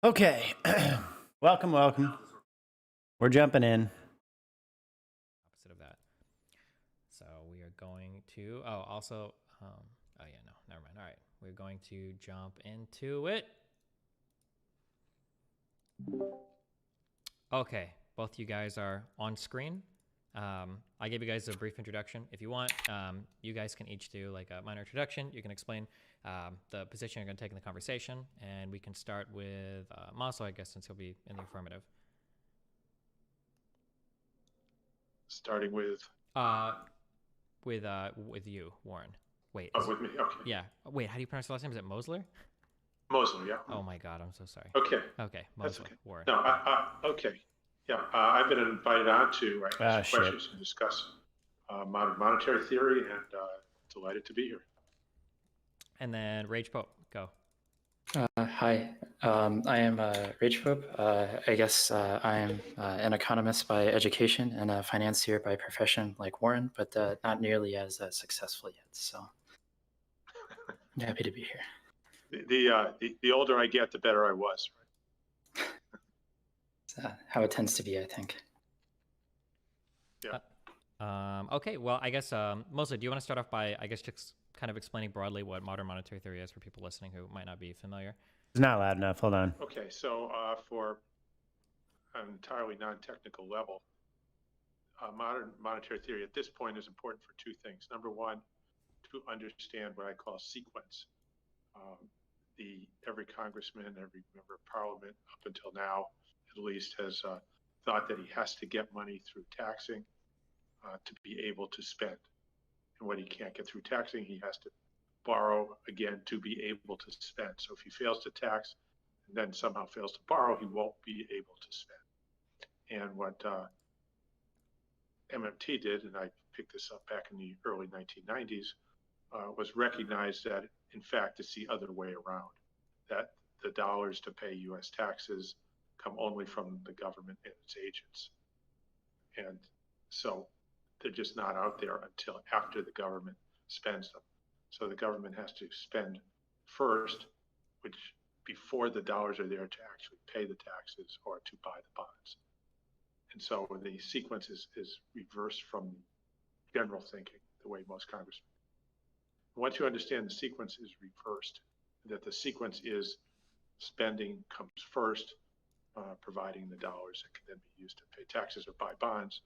Okay. Welcome, welcome. We're jumping in. Opposite of that. So we are going to. Oh, also. Oh yeah, no, never mind. All right, we're going to jump into it. Okay, both you guys are on screen. I gave you guys a brief introduction. If you want, you guys can each do like a minor introduction. You can explain the position you're going to take in the conversation, and we can start with Maso, I guess, since he'll be in the affirmative. Starting with With you, Warren. Wait. with me. Okay. Yeah. Wait. How do you pronounce the last name? Is it Mosler? Mosley. Yeah. Oh my God, I'm so sorry. Okay. Okay, That's Mosley. okay. Warren. No. Okay. Yeah. I've been invited on to ask shit. questions and discuss modern monetary theory, and delighted to be here. And then Rage Pope, go. Hi, I am Rage Pope. I guess I am an economist by education and a financier by profession, like Warren, but not nearly as successful yet. So I'm happy to be here. The older I get, the better I was. Right? It's how it tends to be, I think. Yeah. Okay, well, I guess mostly, do you want to start off by, I guess, just kind of explaining broadly what modern monetary theory is for people listening who might not be familiar? It's not loud enough. Hold on. Okay. So for an entirely non-technical level, modern monetary theory at this point is important for two things. Number one, to understand what I call sequence. Every congressman, every member of parliament up until now, at least, has thought that he has to get money through taxing to be able to spend. And when he can't get through taxing, he has to borrow again to be able to spend. So if he fails to tax and then somehow fails to borrow, he won't be able to spend. And what MMT did, and I picked this up back in the early 1990s, was recognize that, in fact, it's the other way around, that the dollars to pay U.S. taxes come only from the government and its agents. And so they're just not out there until after the government spends them. So the government has to spend first, which before the dollars are there to actually pay the taxes or to buy the bonds. And so the sequence is reversed from general thinking, the way most congressmen. Once you understand the sequence is reversed, that the sequence is spending comes first, providing the dollars that can then be used to pay taxes or buy bonds,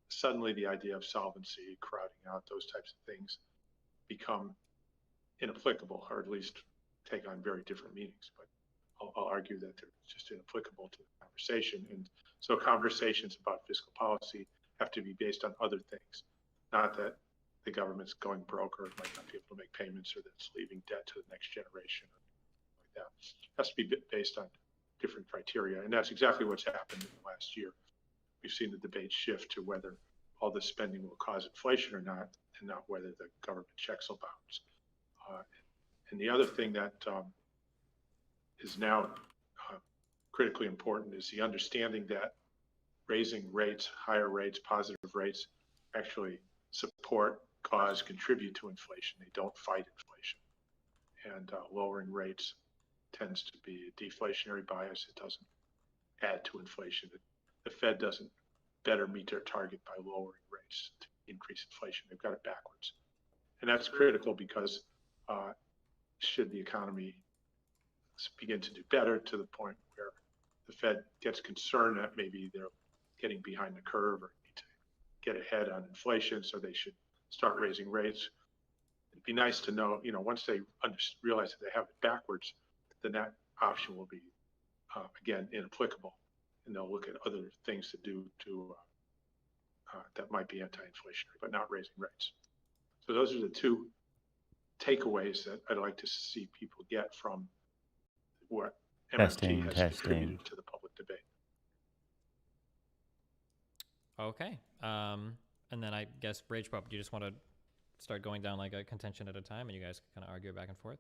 suddenly the idea of solvency, crowding out, those types of things become inapplicable, or at least take on very different meanings. But I'll argue that they're just inapplicable to the conversation. And so conversations about fiscal policy have to be based on other things, not that the government's going broke or might not be able to make payments or that it's leaving debt to the next generation or like that. It has to be based on different criteria. And that's exactly what's happened in the last year. We've seen the debate shift to whether all this spending will cause inflation or not, and not whether the government checks will bounce. And the other thing that is now critically important is the understanding that raising rates, higher rates, positive rates, actually support, cause, contribute to inflation. They don't fight inflation. And lowering rates tends to be a deflationary bias. It doesn't add to inflation. The Fed doesn't better meet their target by lowering rates to increase inflation. They've got it backwards. And that's critical because should the economy begin to do better to the point where the Fed gets concerned that maybe they're getting behind the curve or need to get ahead on inflation, so they should start raising rates. It'd be nice to know, once they realize that they have it backwards, then that option will be, again, inapplicable. And they'll look at other things to do that might be anti-inflationary, but not raising rates. So those are the two takeaways that I'd like to see people get from what MMT has contributed to the public debate. Okay. And then I guess, Rage Pop, do you just want to start going down like a contention at a time and you guys kind of argue back and forth?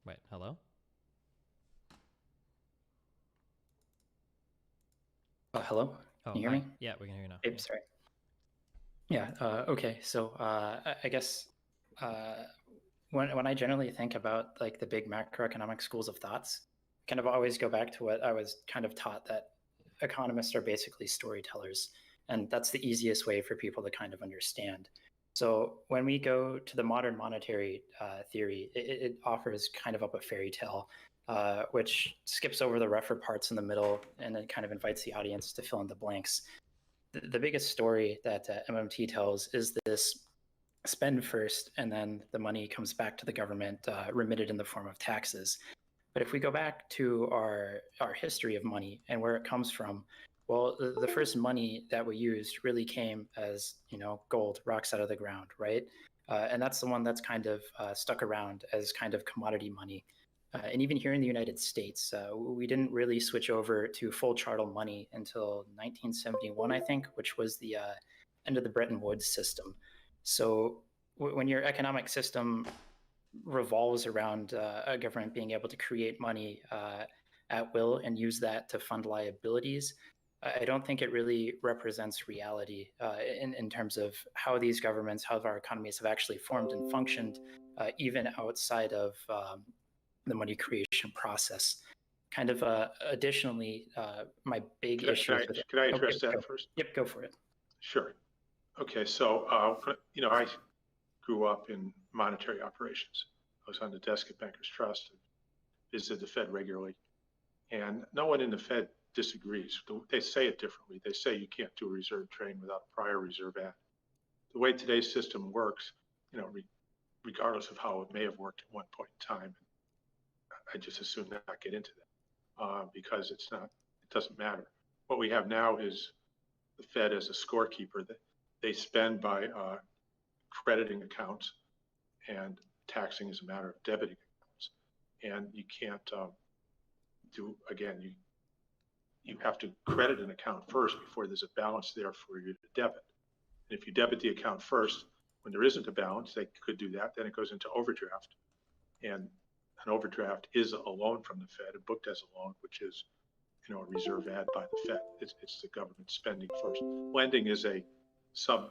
Wait, hello? Oh, hello? Oh, can you hear me? Yeah, we can hear you now. Hey, sorry. Yeah, okay. So I guess when I generally think about like the big macroeconomic schools of thoughts, kind of always go back to what I was kind of taught, that economists are basically storytellers, and that's the easiest way for people to kind of understand. So when we go to the modern monetary theory, it offers kind of up a fairy tale, which skips over the rougher parts in the middle, and it kind of invites the audience to fill in the blanks. The biggest story that MMT tells is this: spend first, and then the money comes back to the government, remitted in the form of taxes. But if we go back to our history of money and where it comes from, well, the first money that we used really came as, gold, rocks out of the ground, right? And that's the one that's kind of stuck around as kind of commodity money. And even here in the United States, we didn't really switch over to full chattel money until 1971, I think, which was the end of the Bretton Woods system. So when your economic system revolves around a government being able to create money at will and use that to fund liabilities, I don't think it really represents reality in terms of how these governments, how our economies have actually formed and functioned, even outside of the money creation process. Kind of additionally, my big issue with it. Can I address that first? Yep, go for it. Sure. Okay, so I grew up in monetary operations. I was on the desk at Bankers Trust, visited the Fed regularly, and no one in the Fed disagrees. They say it differently. They say you can't do a reserve trade without a prior reserve ad. The way today's system works, regardless of how it may have worked at one point in time, I just assume not get into that because it doesn't matter. What we have now is the Fed as a scorekeeper. That they spend by crediting accounts, and taxing is a matter of debiting accounts. And you can't you have to credit an account first before there's a balance there for you to debit. And if you debit the account first, when there isn't a balance, they could do that. Then it goes into overdraft. And an overdraft is a loan from the Fed, booked as a loan, which is a reserve ad by the Fed. It's the government spending first. Lending is a sub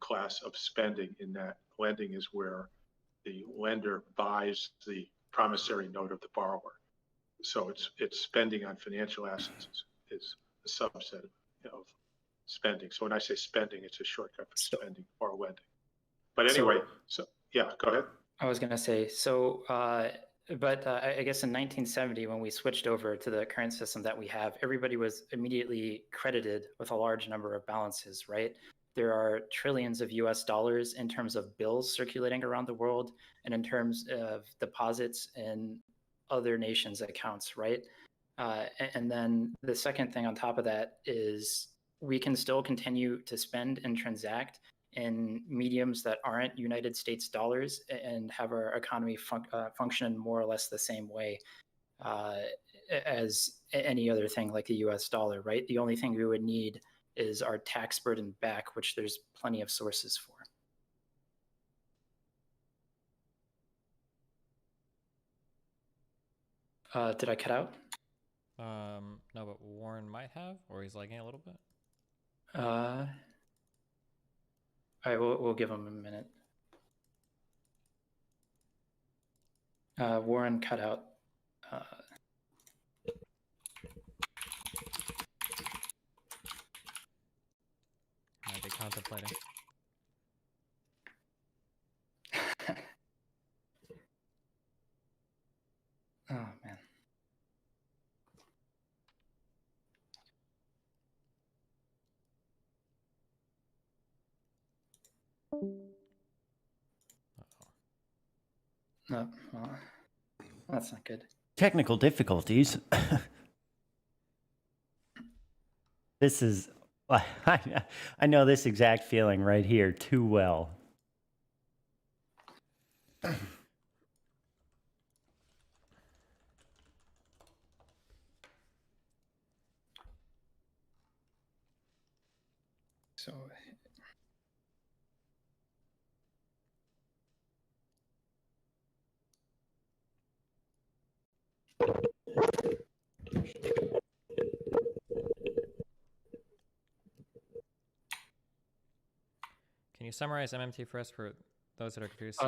class of spending, in that lending is where the lender buys the promissory note of the borrower. So it's spending on financial assets is a subset of spending. So when I say spending, it's a shortcut for spending or lending. But anyway, so yeah, go ahead. I was going to say, so, but I guess in 1970, when we switched over to the current system that we have, everybody was immediately credited with a large number of balances, right? There are trillions of US dollars in terms of bills circulating around the world and in terms of deposits in other nations' accounts, right? And then the second thing on top of that is we can still continue to spend and transact in mediums that aren't United States dollars and have our economy function more or less the same way as any other thing like the US dollar, right? The only thing we would need is our tax burden back, which there's plenty of sources for. Did I cut out? No, but Warren might have, or he's lagging a little bit. All right, we'll give him a minute. Warren cut out. Might be contemplating. Oh, man. No, well, that's not good. Technical difficulties. This is, I know this exact feeling right here too well. So Can you summarize MMT for us for those that are confused?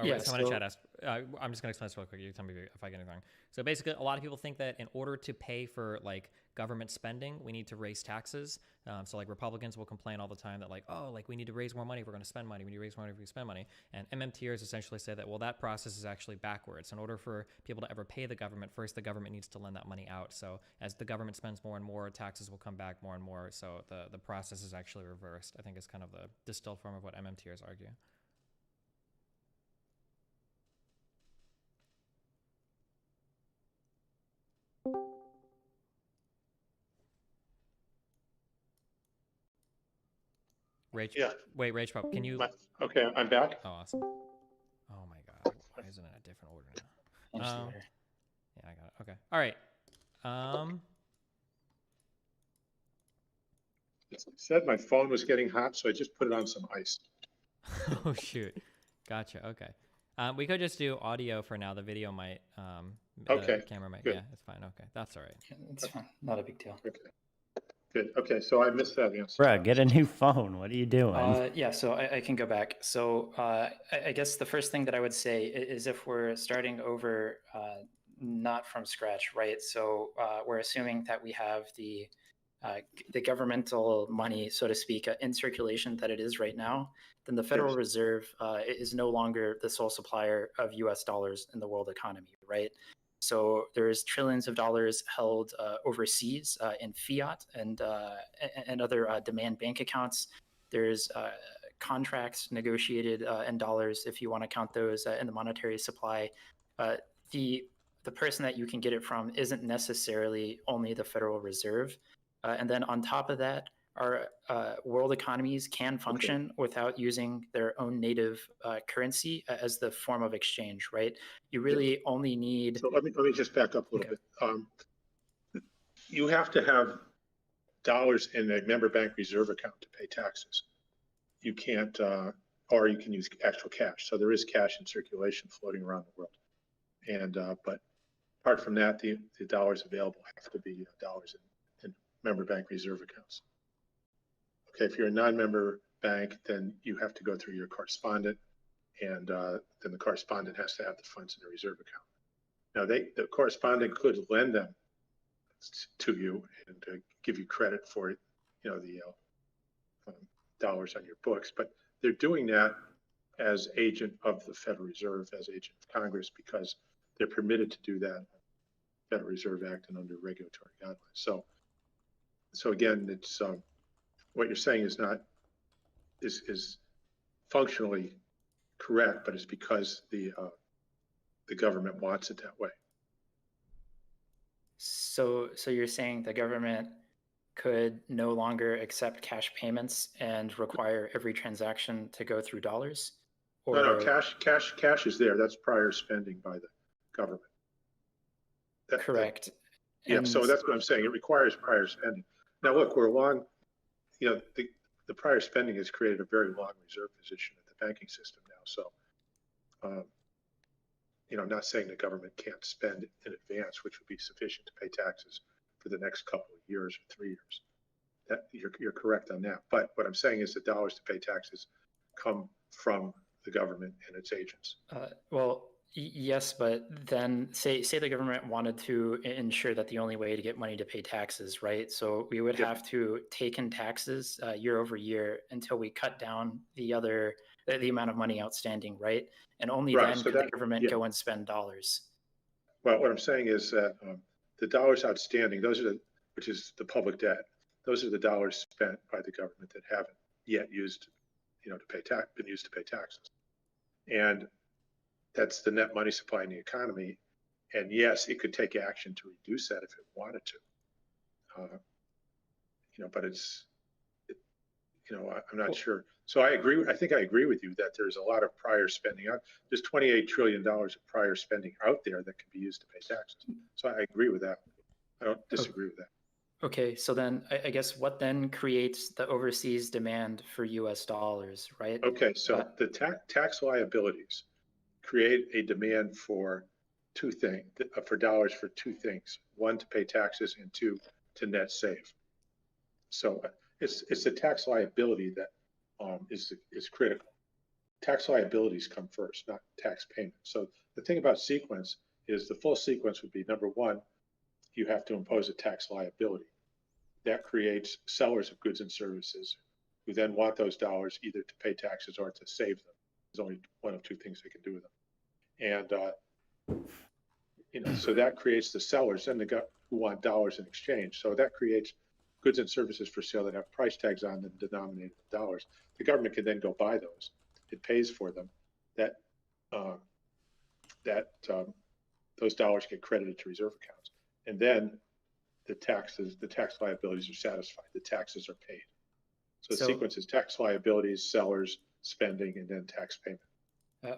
Yeah, someone in so- chat asked. I'm just gonna explain this real quick. You tell me if I get it wrong. So basically, a lot of people think that in order to pay for like government spending, we need to raise taxes. So like Republicans will complain all the time that like, oh, like we need to raise more money if we're going to spend money. We need to raise more money if we spend money. And MMTers essentially say that, well, that process is actually backwards. In order for people to ever pay the government, first the government needs to lend that money out. So as the government spends more and more, taxes will come back more and more. So the process is actually reversed. I think is kind of the distilled form of what MMTers argue. Rach, Yeah. wait, Rach Pop, can you? Okay, I'm back. Oh, awesome. Oh my God, why isn't it in a different order now? Change the order. Yeah, I got it. Okay, all right. It said my phone was getting hot, so I just put it on some ice. Oh shoot, gotcha. Okay, we could just do audio for now. The video might. Okay, The camera might. good. Yeah, it's fine. Okay, that's all right. Yeah, it's fine. Not a big deal. Okay. Good. Okay, so I missed that answer. Bruh, get a new phone. What are you doing? Yeah, so I can go back. So I guess the first thing that I would say is if we're starting over, not from scratch, right? So we're assuming that we have the governmental money, so to speak, in circulation that it is right now, then the Federal Yes. Reserve is no longer the sole supplier of US dollars in the world economy, right? So there's trillions of dollars held overseas in fiat and other demand bank accounts. There's contracts negotiated in dollars, if you want to count those in the monetary supply. The person that you can get it from isn't necessarily only the Federal Reserve. And then on top of that, our world economies can function without using their own native currency as the form of exchange, right? You really only need. So let me just back up a little bit. You have to have dollars in a member bank reserve account to pay taxes. You can't, or you can use actual cash. So there is cash in circulation floating around the world. And but apart from that, the dollars available have to be dollars in member bank reserve accounts. Okay, if you're a non-member bank, then you have to go through your correspondent, and then the correspondent has to have the funds in the reserve account. Now, the correspondent could lend them to you and give you credit for it, the dollars on your books, but they're doing that as agent of the Federal Reserve, as agent of Congress, because they're permitted to do that, Federal Reserve Act and under regulatory guidelines. So again, it's what you're saying is functionally correct, but it's because the government wants it that way. So you're saying the government could no longer accept cash payments and require every transaction to go through dollars? Or... No, cash is there. That's prior spending by the government. Correct. Yeah, so that's what I'm saying. It requires prior spending. Now, look, we're long, the prior spending has created a very long reserve position in the banking system now. So, I'm not saying the government can't spend in advance, which would be sufficient to pay taxes for the next couple of years or 3 years. That you're correct on that. But what I'm saying is the dollars to pay taxes come from the government and its agents. Well, yes, but then say the government wanted to ensure that the only way to get money to pay taxes, right? So we would have to take in taxes year over year until we cut down the amount of money outstanding, right? And only then could the government go and spend dollars. Well, what I'm saying is that the dollars outstanding, which is the public debt, those are the dollars spent by the government that haven't yet used, been used to pay taxes. And that's the net money supply in the economy. And yes, it could take action to reduce that if it wanted to. But I'm not sure. So I think I agree with you that there's a lot of prior spending. There's $28 trillion of prior spending out there that can be used to pay taxes. So I agree with that. I don't disagree with that. Okay, so then I guess what then creates the overseas demand for US dollars, right? Okay, so the tax liabilities create a demand for two things, for dollars for two things. One, to pay taxes, and two, to net save. So it's the tax liability that is critical. tax liabilities come first, not tax payments. So the thing about sequence is the full sequence would be, number one, you have to impose a tax liability. That creates sellers of goods and services who then want those dollars either to pay taxes or to save them. There's only one of two things they can do with them. And so that creates the sellers and who want dollars in exchange. So that creates goods and services for sale that have price tags on them denominated in dollars. The government can then go buy those. It pays for them. Those dollars get credited to reserve accounts, and then the tax liabilities are satisfied. The taxes are paid. So the sequence is tax liabilities, sellers, spending, and then tax payment.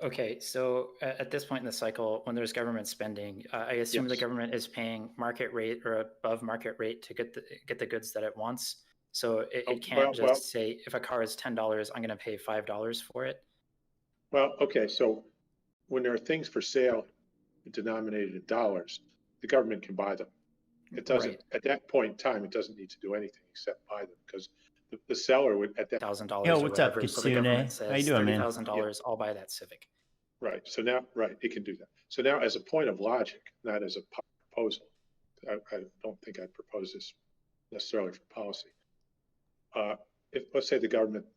Okay, so at this point in the cycle, when there's government spending, I assume the government is paying market rate or above market rate to get the goods that it wants. So it can't say if a car is $10, I'm going to pay $5 for it. Well, okay, so when there are things for sale denominated in dollars, the government can buy them. It doesn't at that point in time. It doesn't need to do anything except buy them because the seller would at that $1,000 Yo, or what's up, whatever. So the government Kasune? How you says doing, man? $30,000. I'll buy that Civic. Right. So now, it can do that. So now, as a point of logic, not as a proposal, I don't think I'd propose this necessarily for policy. If let's say the government